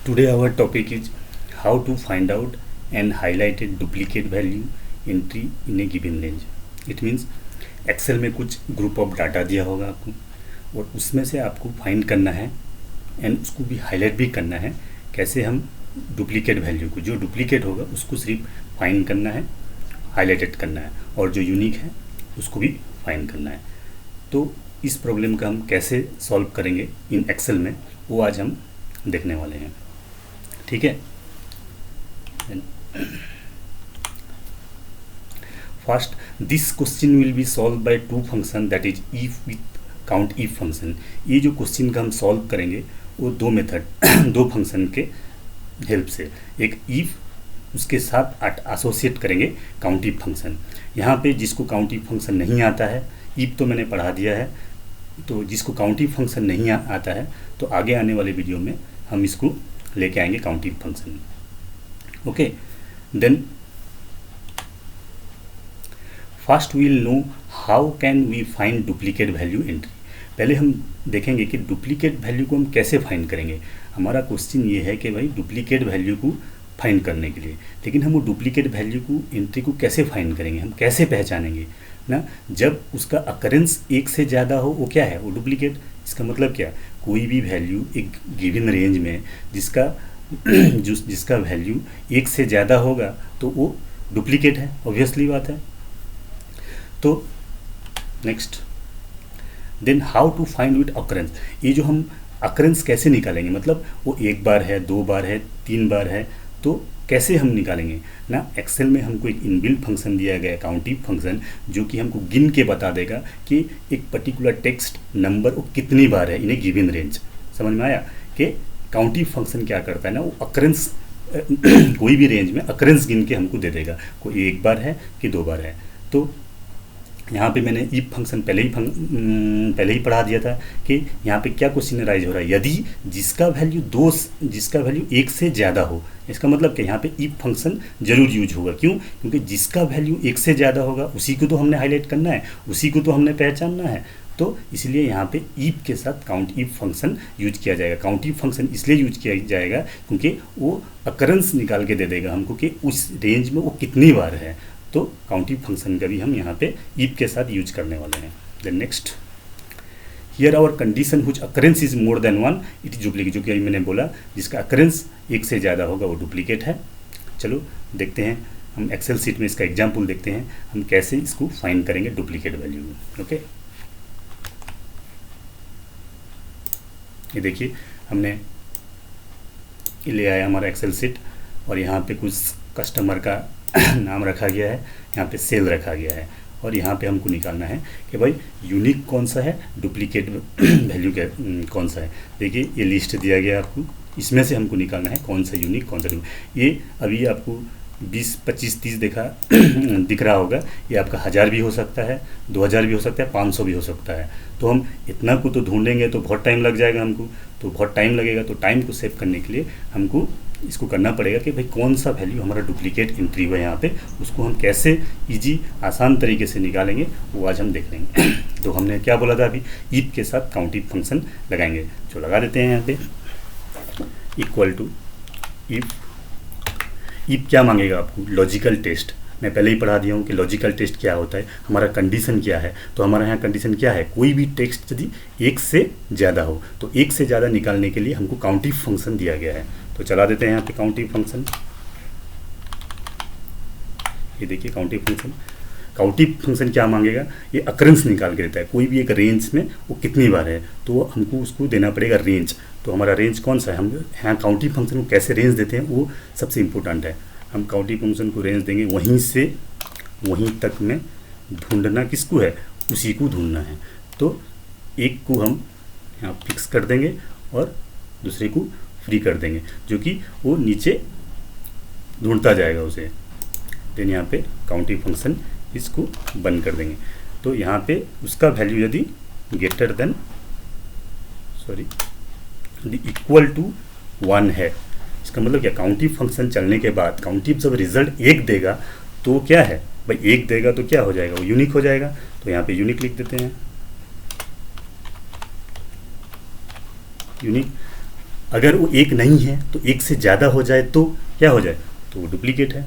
Today our topic is how to find out and highlight a duplicate value entry in a given range. It means Excel में कुछ group of data दिया होगा आपको और उसमें से आपको फाइंड करना है एंड उसको भी हाईलाइट भी करना है। कैसे हम डुप्लीकेट वैल्यू को, जो डुप्लीकेट होगा उसको सिर्फ फाइंड करना है, हाईलाइटेड करना है, और जो यूनिक है उसको भी फाइंड करना है। तो इस प्रॉब्लम का हम कैसे सॉल्व करेंगे इन एक्सेल में, वो आज हम देखने वाले हैं। ठीक है। First, this question will be solve by two function, that is if with count if function. ये जो क्वेश्चन का हम सॉल्व करेंगे वो दो मेथड दो फंक्शन के हेल्प से, एक इफ, उसके साथ एसोसिएट करेंगे काउंट इफ फंक्शन। यहाँ पे जिसको काउंट इफ फंक्शन नहीं आता है, इफ तो मैंने पढ़ा दिया है, तो जिसको काउंट इफ फंक्शन नहीं आता है तो आगे आने वाले वीडियो में हम इसको लेके आएंगे count if function. Okay, then first we'll know how can we find duplicate value entry. पहले हम देखेंगे कि डुप्लीकेट वैल्यू को हम कैसे फाइंड करेंगे। हमारा क्वेश्चन ये है कि भाई डुप्लीकेट वैल्यू को फाइंड करने के लिए, लेकिन हम वो डुप्लीकेट वैल्यू को एंट्री को कैसे फाइंड करेंगे, हम कैसे पहचानेंगे ना। जब उसका अकरेंस एक से ज़्यादा हो वो क्या है, वो डुप्लीकेट। इसका मतलब क्या, कोई भी वैल्यू एक गिवन रेंज में जिसका वैल्यू एक से ज़्यादा होगा तो वो डुप्लीकेट है, ऑब्वियसली बात है। तो next, then how to find with occurrence. ये जो हम अकरेंस कैसे निकालेंगे, मतलब वो एक बार है, दो बार है, तीन बार है, तो कैसे हम निकालेंगे ना। एक्सेल में हमको एक इनबिल्ट फंक्शन दिया गया है काउंट इफ फंक्शन, जो कि हमको गिन के बता देगा कि एक पर्टिकुलर टेक्स्ट नंबर वो कितनी बार है इन ए गिवन रेंज। समझ में आया कि काउंट इफ फंक्शन क्या करता है ना, वो अकरेंस कोई भी रेंज में अकरेंस गिन के हमको दे देगा, कोई एक बार है कि दो बार है। तो यहाँ पे मैंने इफ फंक्शन पहले ही पढ़ा दिया था कि यहाँ पे क्या क्वेश्चन राइज हो रहा है, यदि जिसका वैल्यू एक से ज़्यादा हो। इसका मतलब कि यहाँ पे इफ फंक्शन जरूर यूज होगा। क्यों? क्योंकि जिसका वैल्यू एक से ज़्यादा होगा उसी को तो हमने हाईलाइट करना है, उसी को तो हमने पहचानना है। तो इसलिए यहाँ पे इफ के साथ काउंट इफ फंक्शन यूज किया जाएगा। काउंट इफ फंक्शन इसलिए यूज किया जाएगा क्योंकि वो अकरेंस निकाल के दे देगा हमको कि उस रेंज में वो कितनी बार है। तो काउंट इफ फंक्शन का भी हम यहाँ पे इफ के साथ यूज करने वाले हैं। Then next, here our condition which occurrence is more than one it is duplicate. जो कि अभी मैंने बोला, जिसका अकरेंस एक से ज़्यादा होगा वो डुप्लीकेट है। चलो देखते हैं, हम एक्सेल सीट में इसका एग्जाम्पल देखते हैं हम कैसे इसको फाइंड करेंगे डुप्लीकेट वैल्यू। ओके, ये देखिए हमने ले आया हमारा एक्सेल सीट और यहाँ पे कुछ कस्टमर का नाम रखा गया है, यहाँ पे सेल रखा गया है, और यहाँ पे हमको निकालना है कि भाई यूनिक कौन सा है, डुप्लीकेट वैल्यू कौन सा है। देखिए ये लिस्ट दिया गया आपको, इसमें से हमको निकालना है कौन सा यूनिक कौन सा डुप्लीकेट। ये अभी आपको 20, 25, 30 दिख रहा होगा, ये आपका 1000 भी हो सकता है, 2000 भी हो सकता है, 500 भी हो सकता है। तो हम इतना को तो ढूंढेंगे तो बहुत टाइम लग जाएगा हमको, तो बहुत टाइम लगेगा। तो टाइम को सेव करने के लिए हमको इसको करना पड़ेगा कि भाई कौन सा वैल्यू हमारा डुप्लीकेट एंट्री हुआ है यहाँ पे, उसको हम कैसे इजी आसान तरीके से निकालेंगे वो आज हम देख लेंगे। तो हमने क्या बोला था अभी, इफ के साथ काउंट इफ फंक्शन लगाएंगे। जो लगा देते हैं यहाँ पे, इक्वल टू इफ। इफ क्या मांगेगा आपको, लॉजिकल टेस्ट। मैं पहले ही पढ़ा दिया हूँ कि लॉजिकल टेस्ट क्या होता है, हमारा कंडीशन क्या है। तो हमारा यहाँ कंडीशन क्या है, कोई भी टेक्स्ट यदि एक से ज़्यादा हो, तो एक से ज़्यादा निकालने के लिए हमको काउंट इफ फंक्शन दिया गया है। तो चला देते हैं यहाँ पे काउंट इफ फंक्शन। ये देखिए count if function. Count if function क्या मांगेगा, ये अकरेंस निकाल के देता है, कोई भी एक रेंज में वो कितनी बार है, तो हमको उसको देना पड़ेगा रेंज। तो हमारा रेंज कौन सा है, हम यहाँ काउंट इफ फंक्शन को कैसे रेंज देते हैं वो सबसे इम्पोर्टेंट है। हम काउंट इफ फंक्शन को रेंज देंगे, वहीं से वहीं तक में ढूंढना किसको है, उसी को ढूंढना है। तो एक को हम यहाँ फिक्स कर देंगे और दूसरे को फ्री कर देंगे, जो कि वो नीचे ढूंढता जाएगा उसे। देन यहाँ पे काउंट इफ फंक्शन इसको बंद कर देंगे। तो यहाँ पे उसका वैल्यू यदि ग्रेटर देन इक्वल टू 1 है, इसका मतलब क्या, काउंट इफ फंक्शन चलने के बाद काउंट इफ जब रिजल्ट 1 देगा तो क्या है भाई, 1 देगा तो क्या हो जाएगा, वो यूनिक हो जाएगा। तो यहाँ पे यूनिक लिख देते हैं, यूनिक। अगर वो एक नहीं है तो एक से ज़्यादा हो जाए तो क्या हो जाए, तो वो डुप्लीकेट है।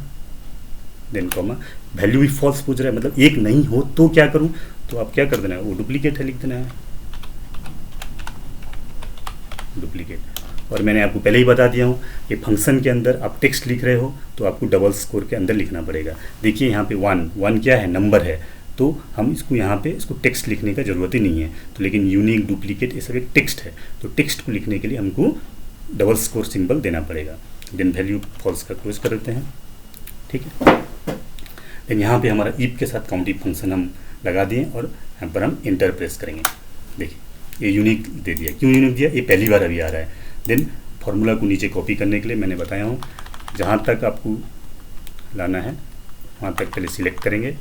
देन कॉमा, वैल्यू भी फॉल्स पूछ रहा है, मतलब एक नहीं हो तो क्या करूं, तो आप क्या कर देना है, वो डुप्लीकेट है लिख देना है, डुप्लीकेट। और मैंने आपको पहले ही बता दिया हूँ कि फंक्शन के अंदर आप टेक्स्ट लिख रहे हो तो आपको डबल स्कोर के अंदर लिखना पड़ेगा। देखिए यहाँ पे वन क्या है, नंबर है, तो हम इसको यहाँ पे इसको टेक्स्ट लिखने का ज़रूरत ही नहीं है। तो लेकिन यूनिक, डुप्लीकेट ये सब एक टेक्स्ट है, तो टेक्स्ट को लिखने के लिए हमको डबल स्कोर सिंबल देना पड़ेगा। देन वैल्यू फॉल्स का क्लोज कर देते हैं, ठीक है। देन यहाँ पे हमारा इफ के साथ काउंट इफ फंक्शन हम लगा दिए और यहाँ पर हम इंटर प्रेस करेंगे। देखिए ये यूनिक दे दिया, क्यों यूनिक दिया, ये पहली बार अभी आ रहा है। देन फार्मूला को नीचे कॉपी करने के लिए मैंने बताया हूँ, जहाँ तक आपको लाना है वहाँ तक पहले सिलेक्ट करेंगे,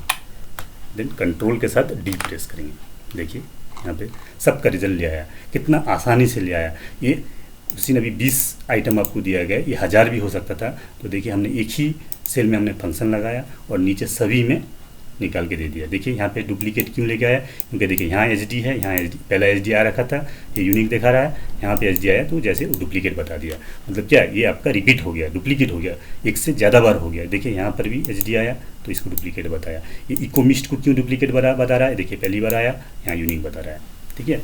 देन कंट्रोल के साथ डी प्रेस करेंगे। देखिए यहाँ पे सबका रिजल्ट ले आया, कितना आसानी से ले आया। ये उसी ने अभी 20 आइटम आपको दिया गया, ये 1000 भी हो सकता था। तो देखिए हमने एक ही सेल में हमने फंक्शन लगाया और नीचे सभी में निकाल के दे दिया। देखिए यहाँ पे डुप्लीकेट क्यों लेके आया, क्योंकि देखिए यहाँ एच डी है, यहाँ एच डी पहला एच डी आ रखा था, ये यूनिक दिखा रहा है, यहाँ पे एच डी आया तो जैसे वो डुप्लीकेट बता दिया। मतलब क्या, ये आपका रिपीट हो गया, डुप्लीकेट हो गया, एक से ज़्यादा बार हो गया। देखिए यहाँ पर भी एच डी आया तो इसको डुप्लीकेट बताया। ये इकोमिस्ट को क्यों डुप्लीकेट बता रहा है, देखिए पहली बार आया, यहाँ यूनिक बता रहा है, ठीक है।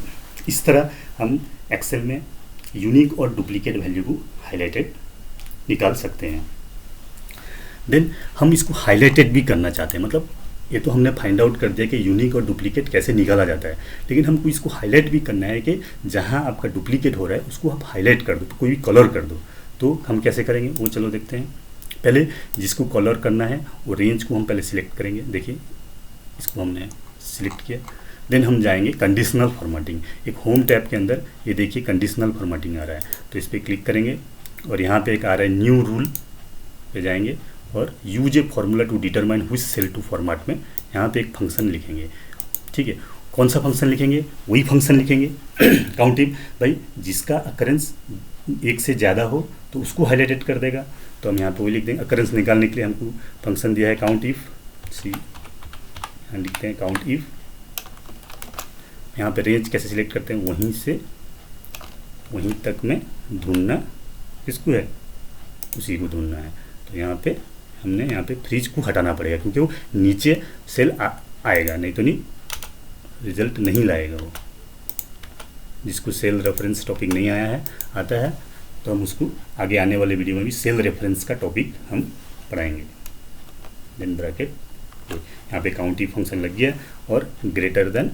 इस तरह हम एक्सेल में यूनिक और डुप्लीकेट वैल्यू को हाईलाइटेड निकाल सकते हैं। देन हम इसको हाईलाइटेड भी करना चाहते हैं, मतलब ये तो हमने फाइंड आउट कर दिया कि यूनिक और डुप्लीकेट कैसे निकाला जाता है, लेकिन हमको इसको हाईलाइट भी करना है कि जहाँ आपका डुप्लीकेट हो रहा है उसको आप हाईलाइट कर दो, तो कोई भी कलर कर दो। तो हम कैसे करेंगे वो चलो देखते हैं। पहले जिसको कलर करना है वो रेंज को हम पहले सिलेक्ट करेंगे। देखिए इसको हमने सिलेक्ट किया, देन हम जाएंगे कंडीशनल फॉर्मेटिंग, एक होम टैब के अंदर ये देखिए कंडीशनल फॉर्मेटिंग आ रहा है, तो इस पर क्लिक करेंगे और यहाँ पे एक आ रहा है न्यू रूल पे जाएंगे और use a formula to determine which cell to format में यहाँ पे एक फंक्शन लिखेंगे, ठीक है। कौन सा फंक्शन लिखेंगे, वही फंक्शन लिखेंगे काउंट इफ, भाई जिसका अकरेंस एक से ज़्यादा हो तो उसको हाईलाइटेड कर देगा। तो हम यहाँ पे वही लिख देंगे, अकरेंस निकालने के लिए हमको फंक्शन दिया है काउंट इफ, सी यहाँ लिखते हैं काउंट इफ। यहाँ पे रेंज कैसे सिलेक्ट करते हैं, वहीं से वहीं तक में ढूंढना किसको है, उसी को ढूंढना है। तो यहाँ पे हमने यहाँ पे फ्रीज को हटाना पड़ेगा, क्योंकि वो नीचे सेल आएगा, नहीं तो नहीं रिजल्ट नहीं लाएगा। वो जिसको सेल रेफरेंस टॉपिक नहीं आया है आता है तो हम उसको आगे आने वाले वीडियो में भी सेल रेफरेंस का टॉपिक हम पढ़ाएंगे। देन ब्रैकेट, यहाँ पे काउंट इफ फंक्शन लग गया और greater than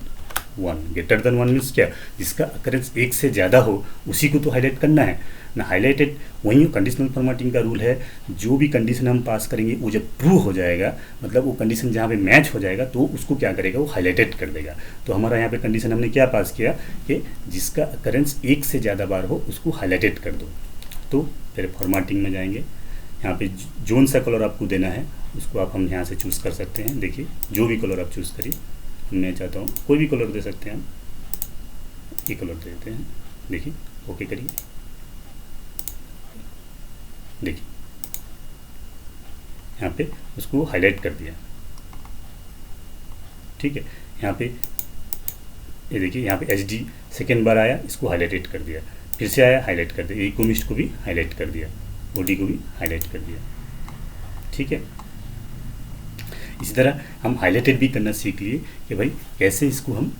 1। Greater than 1 means क्या, जिसका अकरेंस एक से ज़्यादा हो उसी को तो हाईलाइट करना है ना। हाईलाइटेड वहीं कंडीशनल फॉर्मेटिंग का रूल है, जो भी कंडीशन हम पास करेंगे वो जब ट्रू हो जाएगा, मतलब वो कंडीशन जहाँ पे मैच हो जाएगा तो उसको क्या करेगा, वो हाईलाइटेड कर देगा। तो हमारा यहाँ पे कंडीशन हमने क्या पास किया कि जिसका अकरेंस एक से ज़्यादा बार हो उसको हाईलाइटेड कर दो। तो फिर फॉर्मेटिंग में जाएंगे, यहाँ पे जोन सा कलर आपको देना है उसको आप हम यहाँ से चूज़ कर सकते हैं। देखिए जो भी कलर आप चूज़ करिए, मैं चाहता हूँ कोई भी कलर दे सकते हैं हम, ये कलर दे देते हैं। देखिए ओके करिए, देखिए यहाँ पे उसको हाईलाइट कर दिया, ठीक है। यहाँ पे ये देखिए यहाँ पे एच डी सेकेंड बार आया, इसको हाईलाइटेड कर दिया, फिर से आया हाईलाइट कर दिया, इकोमिस्ट को भी हाईलाइट कर दिया, ओडी को भी हाईलाइट कर दिया, ठीक है। इसी तरह हम हाईलाइटेड भी करना सीख लिए कि भाई कैसे इसको हम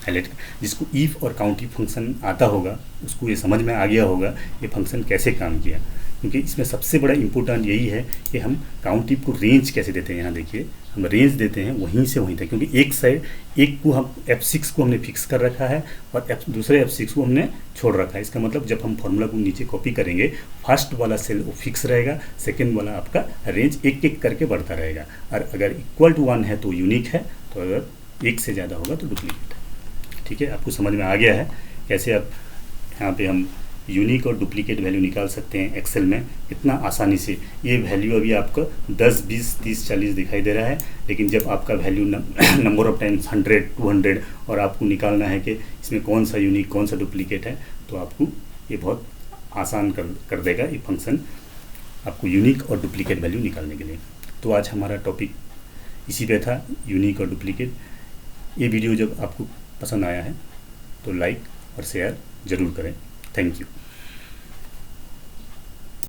हाईलाइट, जिसको ईफ और काउंट इफ फंक्शन आता होगा उसको ये समझ में आ गया होगा ये फंक्शन कैसे काम किया। क्योंकि इसमें सबसे बड़ा इम्पोर्टेंट यही है कि हम काउंट इफ को रेंज कैसे देते हैं। यहाँ देखिए हम रेंज देते हैं वहीं से वहीं तक, क्योंकि एक साइड एक को हम F6 को हमने फिक्स कर रखा है और दूसरे F6 को हमने छोड़ रखा है। इसका मतलब जब हम फॉर्मूला को नीचे कॉपी करेंगे, फर्स्ट वाला सेल वो फिक्स रहेगा, सेकेंड वाला आपका रेंज एक एक करके बढ़ता रहेगा। और अगर इक्वल टू 1 है तो यूनिक है, तो अगर एक से ज़्यादा होगा तो डुप्लीकेट है, ठीक है। आपको समझ में आ गया है कैसे आप यहाँ पे हम यूनिक और डुप्लीकेट वैल्यू निकाल सकते हैं एक्सेल में इतना आसानी से। ये वैल्यू अभी आपको 10, 20, 30, 40 दिखाई दे रहा है, लेकिन जब आपका वैल्यू नंबर ऑफ टाइम्स 100, 200 और आपको निकालना है कि इसमें कौन सा यूनिक कौन सा डुप्लीकेट है, तो आपको ये बहुत आसान कर देगा ये फंक्शन आपको यूनिक और डुप्लीकेट वैल्यू निकालने के लिए। तो आज हमारा टॉपिक इसी पे था, यूनिक और डुप्लीकेट। ये वीडियो जब आपको पसंद आया है तो लाइक और शेयर ज़रूर करें। Thank you.